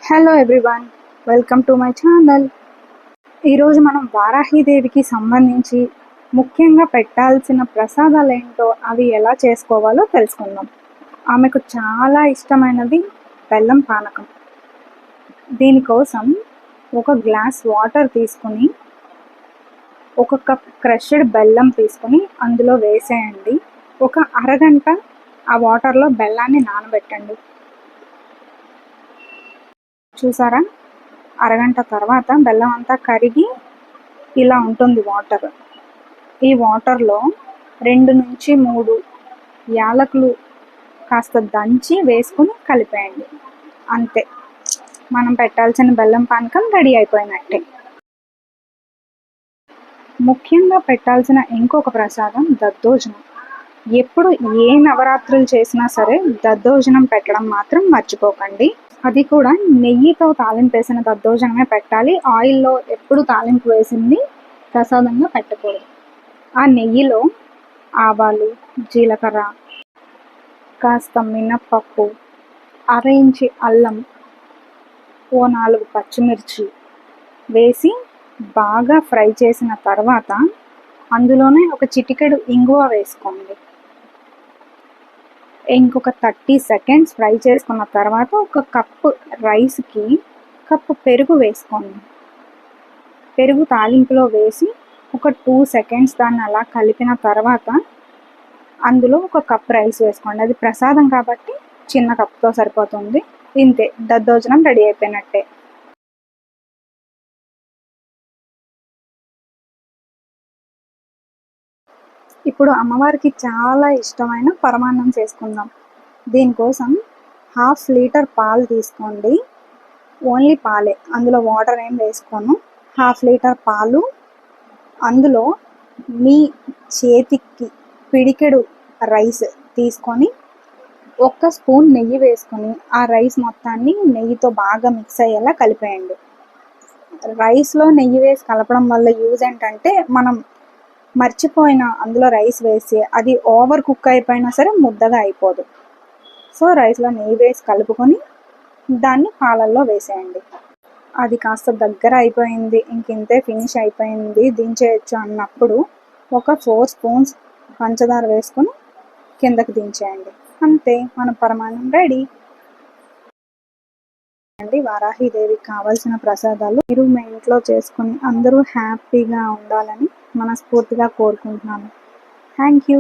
Hello everyone, welcome to my channel. ఈరోజు మనం వారాహిదేవికి సంబంధించి ముఖ్యంగా పెట్టాల్సిన ప్రసాదాలు ఏంటో అవి ఎలా చేసుకోవాలో తెలుసుకుందాం. ఆమెకు చాలా ఇష్టమైనది బెల్లం పానకం. దీనికోసం ఒక గ్లాస్ వాటర్ తీసుకుని ఒక కప్ క్రష్డ్ బెల్లం తీసుకుని అందులో వేసేయండి. ఒక అరగంట ఆ వాటర్లో బెల్లాన్ని నానబెట్టండి. చూసారా, అరగంట తర్వాత బెల్లం అంతా కరిగి ఇలా ఉంటుంది వాటర్. ఈ వాటర్లో 2 నుంచి 3 యాలకులు కాస్త దంచి వేసుకుని కలిపేయండి. అంతే, మనం పెట్టాల్సిన బెల్లం పానకం రెడీ అయిపోయినట్టే. ముఖ్యంగా పెట్టాల్సిన ఇంకొక ప్రసాదం దద్దోజనం. ఎప్పుడు ఏ నవరాత్రులు చేసినా సరే దద్దోజనం పెట్టడం మాత్రం మర్చిపోకండి. అది కూడా నెయ్యితో తాలింపు వేసిన దద్దోజనమే పెట్టాలి. ఆయిల్లో ఎప్పుడు తాలింపు వేసింది ప్రసాదంగా పెట్టకూడదు. ఆ నెయ్యిలో ఆవాలు, జీలకర్ర, కాస్త మినప్పప్పు, 1/2 ఇంచి అల్లం, ఓ 4 పచ్చిమిర్చి వేసి బాగా ఫ్రై చేసిన తర్వాత అందులోనే ఒక చిటికెడు ఇంగువ వేసుకోండి. ఇంకొక 30 సెకండ్స్ ఫ్రై చేసుకున్న తర్వాత ఒక కప్పు రైస్కి కప్పు పెరుగు వేసుకోండి. పెరుగు తాలింపులో వేసి ఒక 2 సెకండ్స్ దాన్ని అలా కలిపిన తర్వాత అందులో ఒక కప్ రైస్ వేసుకోండి. అది ప్రసాదం కాబట్టి చిన్న కప్తో సరిపోతుంది. ఇంతే, దద్దోజనం రెడీ అయిపోయినట్టే. ఇప్పుడు అమ్మవారికి చాలా ఇష్టమైన పరమాన్నం చేసుకుందాం. దీనికోసం 1/2 లీటర్ పాలు తీసుకోండి. ఓన్లీ పాలే, అందులో వాటర్ ఏం వేసుకోను. 1/2 లీటర్ పాలు, అందులో మీ చేతికి పిడికెడు రైస్ తీసుకొని 1 స్పూన్ నెయ్యి వేసుకొని ఆ రైస్ మొత్తాన్ని నెయ్యితో బాగా మిక్స్ అయ్యేలా కలిపేయండి. రైస్లో నెయ్యి వేసి కలపడం వల్ల యూజ్ ఏంటంటే, మనం మర్చిపోయిన అందులో రైస్ వేసి అది ఓవర్ కుక్ అయిపోయినా సరే ముద్దగా అయిపోదు. సో రైస్లో నెయ్యి వేసి కలుపుకొని దాన్ని పాలల్లో వేసేయండి. అది కాస్త దగ్గర అయిపోయింది, ఇంతే ఫినిష్ అయిపోయింది, దించేయచ్చు అన్నప్పుడు ఒక 4 స్పూన్స్ పంచదార వేసుకొని కిందకి దించేయండి. అంతే, మన పరమాన్నం రెడీ. వారాహిదేవికి కావాల్సిన ప్రసాదాలు మీరు మీ ఇంట్లో చేసుకొని అందరూ హ్యాపీగా ఉండాలని మనస్ఫూర్తిగా కోరుకుంటున్నాను. Thank you.